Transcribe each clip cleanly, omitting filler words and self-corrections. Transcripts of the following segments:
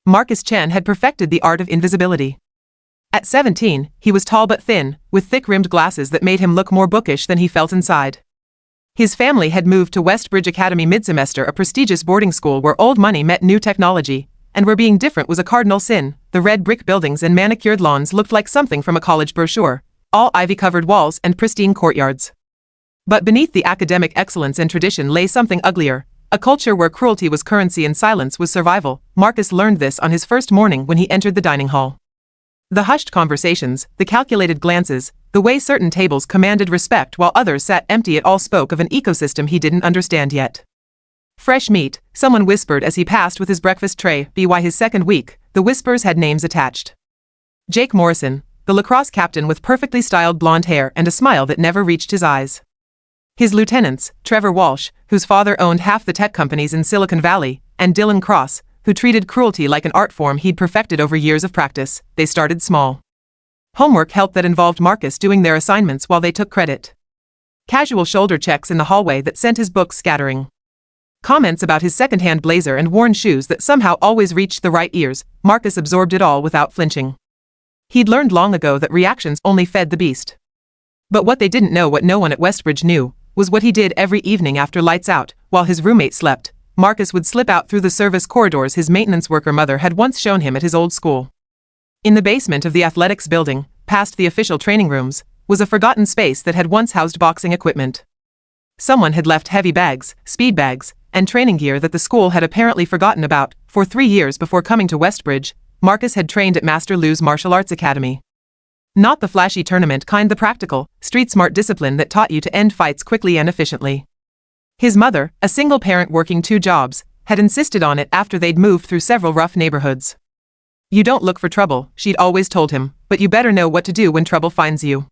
Marcus Chen had perfected the art of invisibility. At 17, he was tall but thin, with thick-rimmed glasses that made him look more bookish than he felt inside. His family had moved to Westbridge Academy mid-semester, a prestigious boarding school where old money met new technology, and where being different was a cardinal sin. The red brick buildings and manicured lawns looked like something from a college brochure, all ivy-covered walls and pristine courtyards. But beneath the academic excellence and tradition lay something uglier, a culture where cruelty was currency and silence was survival. Marcus learned this on his first morning when he entered the dining hall. The hushed conversations, the calculated glances, the way certain tables commanded respect while others sat empty, it all spoke of an ecosystem he didn't understand yet. Fresh meat, someone whispered as he passed with his breakfast tray. By his second week, the whispers had names attached. Jake Morrison, the lacrosse captain with perfectly styled blonde hair and a smile that never reached his eyes. His lieutenants, Trevor Walsh, whose father owned half the tech companies in Silicon Valley, and Dylan Cross, who treated cruelty like an art form he'd perfected over years of practice. They started small. Homework help that involved Marcus doing their assignments while they took credit. Casual shoulder checks in the hallway that sent his books scattering. Comments about his second-hand blazer and worn shoes that somehow always reached the right ears. Marcus absorbed it all without flinching. He'd learned long ago that reactions only fed the beast. But what they didn't know, what no one at Westbridge knew, was what he did every evening after lights out, while his roommate slept. Marcus would slip out through the service corridors his maintenance worker mother had once shown him at his old school. In the basement of the athletics building, past the official training rooms, was a forgotten space that had once housed boxing equipment. Someone had left heavy bags, speed bags, and training gear that the school had apparently forgotten about. For 3 years before coming to Westbridge, Marcus had trained at Master Lou's martial arts academy. Not the flashy tournament kind, the practical, street-smart discipline that taught you to end fights quickly and efficiently. His mother, a single parent working 2 jobs, had insisted on it after they'd moved through several rough neighborhoods. You don't look for trouble, she'd always told him, but you better know what to do when trouble finds you.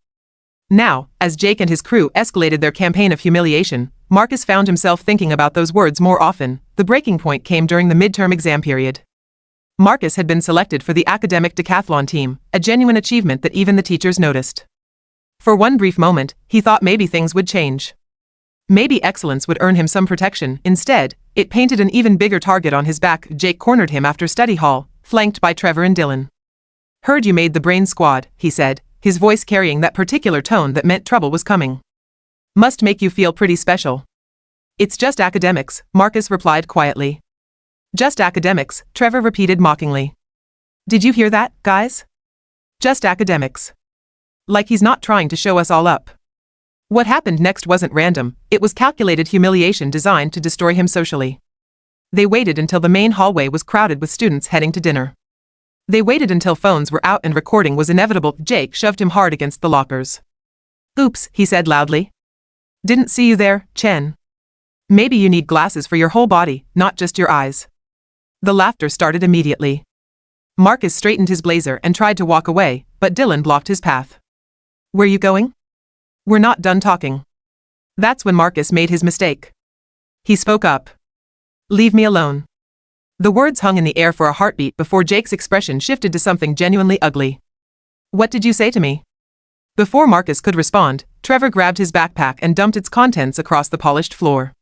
Now, as Jake and his crew escalated their campaign of humiliation, Marcus found himself thinking about those words more often. The breaking point came during the midterm exam period. Marcus had been selected for the academic decathlon team, a genuine achievement that even the teachers noticed. For one brief moment, he thought maybe things would change. Maybe excellence would earn him some protection. Instead, it painted an even bigger target on his back. Jake cornered him after study hall, flanked by Trevor and Dylan. Heard you made the brain squad, he said, his voice carrying that particular tone that meant trouble was coming. Must make you feel pretty special. It's just academics, Marcus replied quietly. Just academics, Trevor repeated mockingly. Did you hear that, guys? Just academics. Like he's not trying to show us all up. What happened next wasn't random, it was calculated humiliation designed to destroy him socially. They waited until the main hallway was crowded with students heading to dinner. They waited until phones were out and recording was inevitable. Jake shoved him hard against the lockers. Oops, he said loudly. Didn't see you there, Chen. Maybe you need glasses for your whole body, not just your eyes. The laughter started immediately. Marcus straightened his blazer and tried to walk away, but Dylan blocked his path. Where you going? We're not done talking. That's when Marcus made his mistake. He spoke up. Leave me alone. The words hung in the air for a heartbeat before Jake's expression shifted to something genuinely ugly. What did you say to me? Before Marcus could respond, Trevor grabbed his backpack and dumped its contents across the polished floor.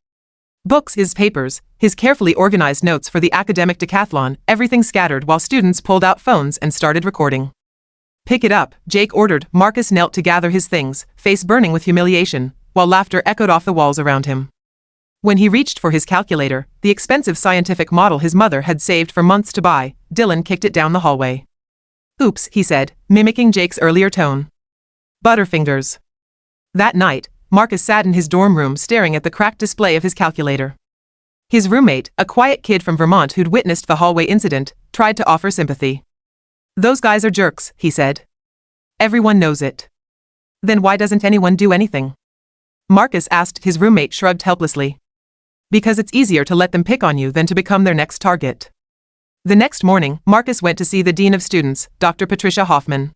Books, his papers, his carefully organized notes for the academic decathlon, everything scattered while students pulled out phones and started recording. Pick it up, Jake ordered. Marcus knelt to gather his things, face burning with humiliation, while laughter echoed off the walls around him. When he reached for his calculator, the expensive scientific model his mother had saved for months to buy, Dylan kicked it down the hallway. Oops, he said, mimicking Jake's earlier tone. Butterfingers. That night, Marcus sat in his dorm room staring at the cracked display of his calculator. His roommate, a quiet kid from Vermont who'd witnessed the hallway incident, tried to offer sympathy. Those guys are jerks, he said. Everyone knows it. Then why doesn't anyone do anything? Marcus asked. His roommate shrugged helplessly. Because it's easier to let them pick on you than to become their next target. The next morning, Marcus went to see the Dean of Students, Dr. Patricia Hoffman.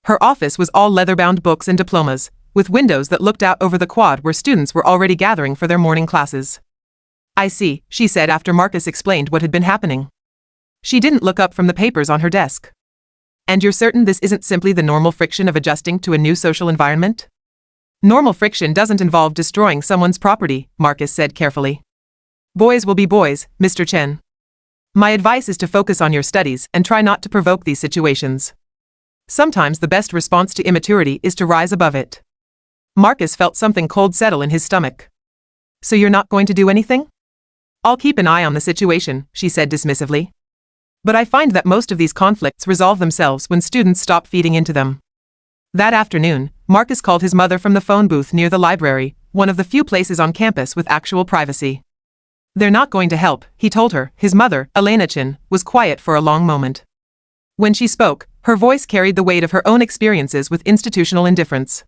Her office was all leather-bound books and diplomas, with windows that looked out over the quad where students were already gathering for their morning classes. I see, she said after Marcus explained what had been happening. She didn't look up from the papers on her desk. And you're certain this isn't simply the normal friction of adjusting to a new social environment? Normal friction doesn't involve destroying someone's property, Marcus said carefully. Boys will be boys, Mr. Chen. My advice is to focus on your studies and try not to provoke these situations. Sometimes the best response to immaturity is to rise above it. Marcus felt something cold settle in his stomach. So you're not going to do anything? I'll keep an eye on the situation, she said dismissively. But I find that most of these conflicts resolve themselves when students stop feeding into them. That afternoon, Marcus called his mother from the phone booth near the library, one of the few places on campus with actual privacy. They're not going to help, he told her. His mother, Elena Chin, was quiet for a long moment. When she spoke, her voice carried the weight of her own experiences with institutional indifference.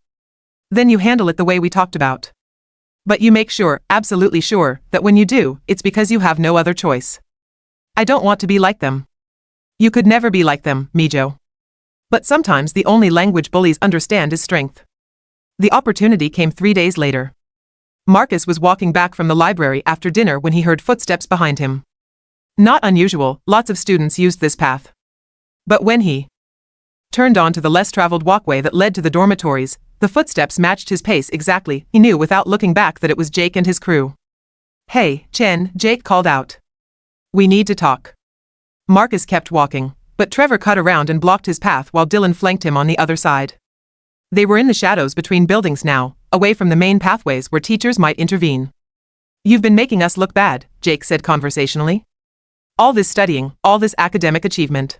Then you handle it the way we talked about. But you make sure, absolutely sure, that when you do, it's because you have no other choice. I don't want to be like them. You could never be like them, Mijo. But sometimes the only language bullies understand is strength. The opportunity came 3 days later. Marcus was walking back from the library after dinner when he heard footsteps behind him. Not unusual, lots of students used this path. But when he turned onto the less traveled walkway that led to the dormitories, the footsteps matched his pace exactly. He knew without looking back that it was Jake and his crew. Hey, Chen, Jake called out. We need to talk. Marcus kept walking, but Trevor cut around and blocked his path while Dylan flanked him on the other side. They were in the shadows between buildings now, away from the main pathways where teachers might intervene. You've been making us look bad, Jake said conversationally. All this studying, all this academic achievement.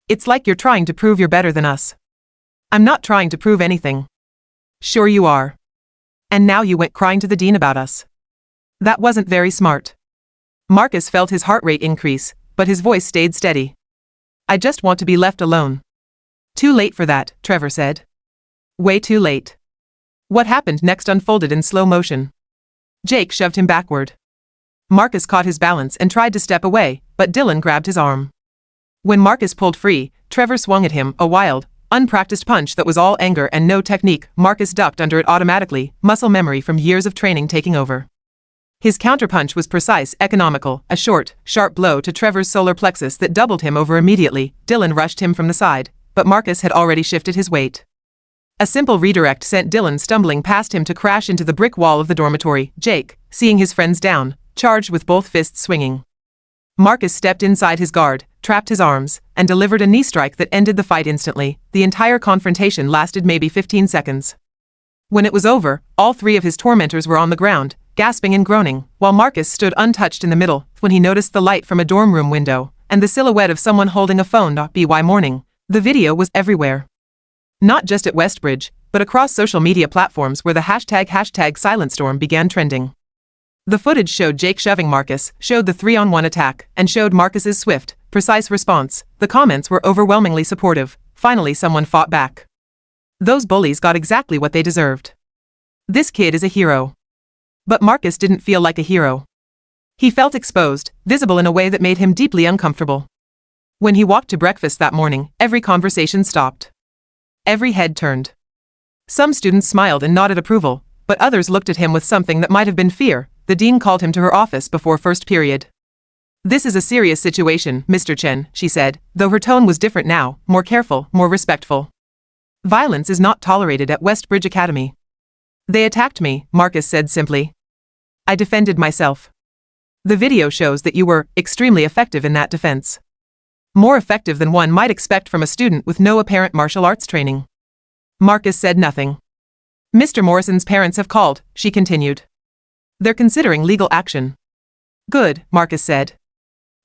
It's like you're trying to prove you're better than us. I'm not trying to prove anything. Sure you are. And now you went crying to the dean about us. That wasn't very smart. Marcus felt his heart rate increase, but his voice stayed steady. I just want to be left alone. Too late for that, Trevor said. Way too late. What happened next unfolded in slow motion. Jake shoved him backward. Marcus caught his balance and tried to step away, but Dylan grabbed his arm. When Marcus pulled free, Trevor swung at him, a wild, unpracticed punch that was all anger and no technique. Marcus ducked under it automatically, muscle memory from years of training taking over. His counterpunch was precise, economical, a short, sharp blow to Trevor's solar plexus that doubled him over immediately. Dylan rushed him from the side, but Marcus had already shifted his weight. A simple redirect sent Dylan stumbling past him to crash into the brick wall of the dormitory. Jake, seeing his friends down, charged with both fists swinging. Marcus stepped inside his guard, trapped his arms, and delivered a knee strike that ended the fight instantly. The entire confrontation lasted maybe 15 seconds. When it was over, all 3 of his tormentors were on the ground, gasping and groaning, while Marcus stood untouched in the middle when he noticed the light from a dorm room window and the silhouette of someone holding a phone. By morning, the video was everywhere. Not just at Westbridge, but across social media platforms where the hashtag #SilentStorm began trending. The footage showed Jake shoving Marcus, showed the 3-on-1 attack, and showed Marcus's swift, precise response. The comments were overwhelmingly supportive. Finally someone fought back. Those bullies got exactly what they deserved. This kid is a hero. But Marcus didn't feel like a hero. He felt exposed, visible in a way that made him deeply uncomfortable. When he walked to breakfast that morning, every conversation stopped. Every head turned. Some students smiled and nodded approval, but others looked at him with something that might have been fear. The dean called him to her office before first period. This is a serious situation, Mr. Chen, she said, though her tone was different now, more careful, more respectful. Violence is not tolerated at Westbridge Academy. They attacked me, Marcus said simply. I defended myself. The video shows that you were extremely effective in that defense. More effective than one might expect from a student with no apparent martial arts training. Marcus said nothing. Mr. Morrison's parents have called, she continued. They're considering legal action. Good, Marcus said.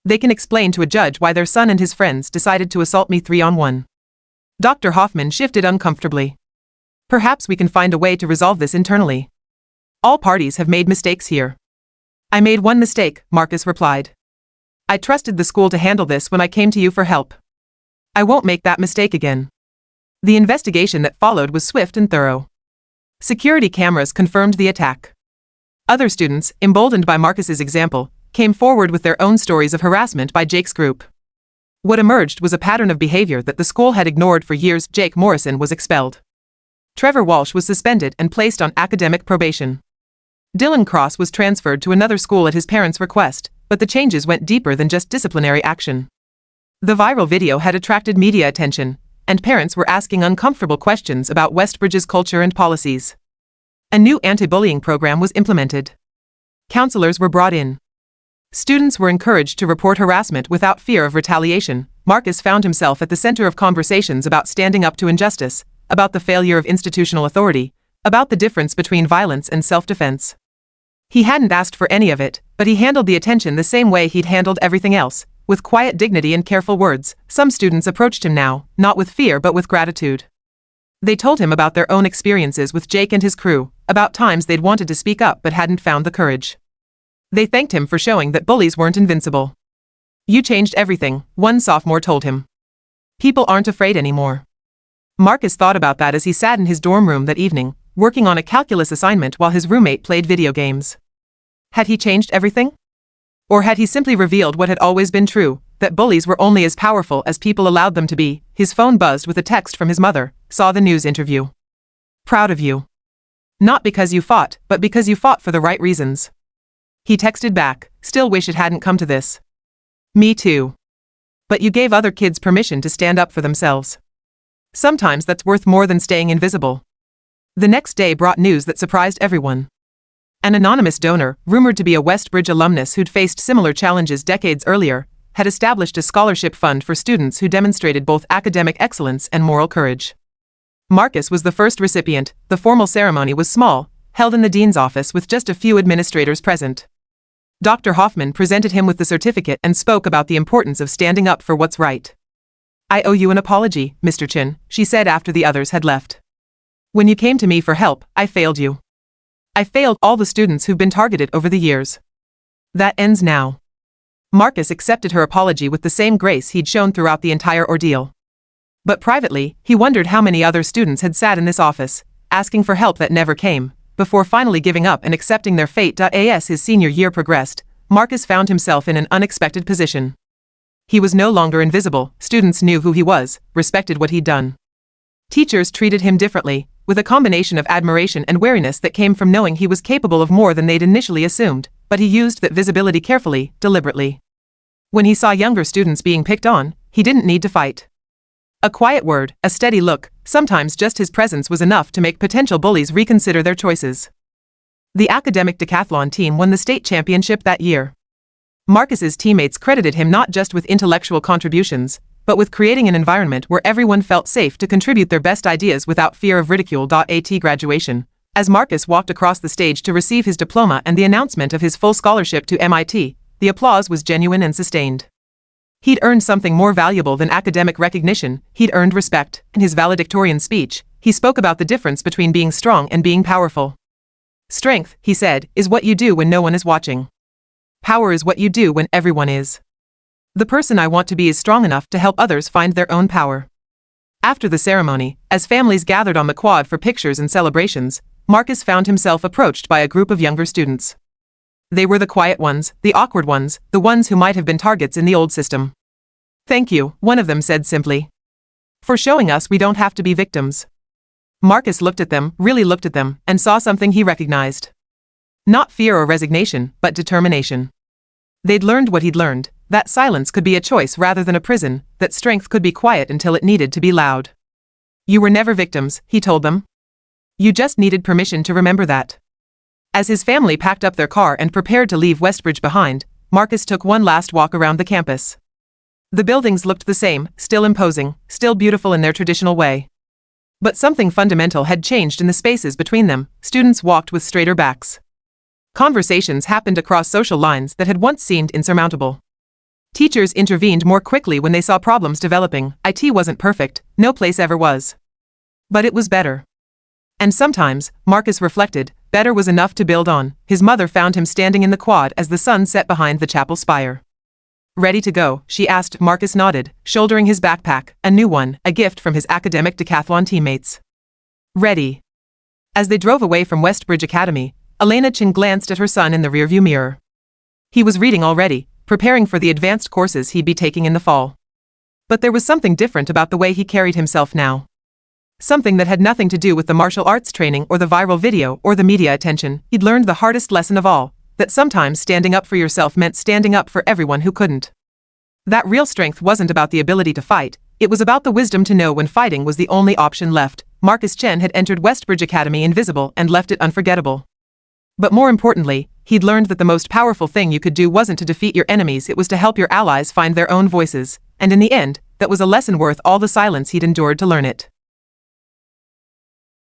They can explain to a judge why their son and his friends decided to assault me 3-on-1. Dr. Hoffman shifted uncomfortably. Perhaps we can find a way to resolve this internally. All parties have made mistakes here. I made one mistake, Marcus replied. I trusted the school to handle this when I came to you for help. I won't make that mistake again. The investigation that followed was swift and thorough. Security cameras confirmed the attack. Other students, emboldened by Marcus's example, came forward with their own stories of harassment by Jake's group. What emerged was a pattern of behavior that the school had ignored for years. Jake Morrison was expelled. Trevor Walsh was suspended and placed on academic probation. Dylan Cross was transferred to another school at his parents' request, but the changes went deeper than just disciplinary action. The viral video had attracted media attention, and parents were asking uncomfortable questions about Westbridge's culture and policies. A new anti-bullying program was implemented. Counselors were brought in. Students were encouraged to report harassment without fear of retaliation. Marcus found himself at the center of conversations about standing up to injustice, about the failure of institutional authority, about the difference between violence and self-defense. He hadn't asked for any of it, but he handled the attention the same way he'd handled everything else, with quiet dignity and careful words. Some students approached him now, not with fear but with gratitude. They told him about their own experiences with Jake and his crew, about times they'd wanted to speak up but hadn't found the courage. They thanked him for showing that bullies weren't invincible. "You changed everything," one sophomore told him. "People aren't afraid anymore." Marcus thought about that as he sat in his dorm room that evening, working on a calculus assignment while his roommate played video games. Had he changed everything? Or had he simply revealed what had always been true, that bullies were only as powerful as people allowed them to be? His phone buzzed with a text from his mother. "Saw the news interview. Proud of you. Not because you fought, but because you fought for the right reasons." He texted back, "Still wish it hadn't come to this." "Me too. But you gave other kids permission to stand up for themselves. Sometimes that's worth more than staying invisible." The next day brought news that surprised everyone. An anonymous donor, rumored to be a Westbridge alumnus who'd faced similar challenges decades earlier, had established a scholarship fund for students who demonstrated both academic excellence and moral courage. Marcus was the first recipient. The formal ceremony was small, held in the dean's office with just a few administrators present. Dr. Hoffman presented him with the certificate and spoke about the importance of standing up for what's right. "I owe you an apology, Mr. Chin," she said after the others had left. "When you came to me for help, I failed you. I failed all the students who've been targeted over the years. That ends now." Marcus accepted her apology with the same grace he'd shown throughout the entire ordeal. But privately, he wondered how many other students had sat in this office, asking for help that never came, before finally giving up and accepting their fate. As his senior year progressed, Marcus found himself in an unexpected position. He was no longer invisible. Students knew who he was, respected what he'd done. Teachers treated him differently, with a combination of admiration and wariness that came from knowing he was capable of more than they'd initially assumed, but he used that visibility carefully, deliberately. When he saw younger students being picked on, he didn't need to fight. A quiet word, a steady look, sometimes just his presence was enough to make potential bullies reconsider their choices. The academic decathlon team won the state championship that year. Marcus's teammates credited him not just with intellectual contributions, but with creating an environment where everyone felt safe to contribute their best ideas without fear of ridicule. At graduation, as Marcus walked across the stage to receive his diploma and the announcement of his full scholarship to MIT, the applause was genuine and sustained. He'd earned something more valuable than academic recognition. He'd earned respect. In his valedictorian speech, he spoke about the difference between being strong and being powerful. "Strength," he said, "is what you do when no one is watching. Power is what you do when everyone is. The person I want to be is strong enough to help others find their own power." After the ceremony, as families gathered on the quad for pictures and celebrations, Marcus found himself approached by a group of younger students. They were the quiet ones, the awkward ones, the ones who might have been targets in the old system. "Thank you," one of them said simply, "for showing us we don't have to be victims." Marcus looked at them, really looked at them, and saw something he recognized. Not fear or resignation, but determination. They'd learned what he'd learned, that silence could be a choice rather than a prison, that strength could be quiet until it needed to be loud. "You were never victims," he told them. "You just needed permission to remember that." As his family packed up their car and prepared to leave Westbridge behind, Marcus took one last walk around the campus. The buildings looked the same, still imposing, still beautiful in their traditional way. But something fundamental had changed in the spaces between them. Students walked with straighter backs. Conversations happened across social lines that had once seemed insurmountable. Teachers intervened more quickly when they saw problems developing. IT wasn't perfect, no place ever was. But it was better. And sometimes, Marcus reflected, better was enough to build on. His mother found him standing in the quad as the sun set behind the chapel spire. "Ready to go?" she asked. Marcus nodded, shouldering his backpack, a new one, a gift from his academic decathlon teammates. "Ready." As they drove away from Westbridge Academy, Elena Chin glanced at her son in the rearview mirror. He was reading already, preparing for the advanced courses he'd be taking in the fall. But there was something different about the way he carried himself now. Something that had nothing to do with the martial arts training or the viral video or the media attention. He'd learned the hardest lesson of all, that sometimes standing up for yourself meant standing up for everyone who couldn't. That real strength wasn't about the ability to fight, it was about the wisdom to know when fighting was the only option left. Marcus Chen had entered Westbridge Academy invisible and left it unforgettable. But more importantly, he'd learned that the most powerful thing you could do wasn't to defeat your enemies, it was to help your allies find their own voices, and in the end, that was a lesson worth all the silence he'd endured to learn it.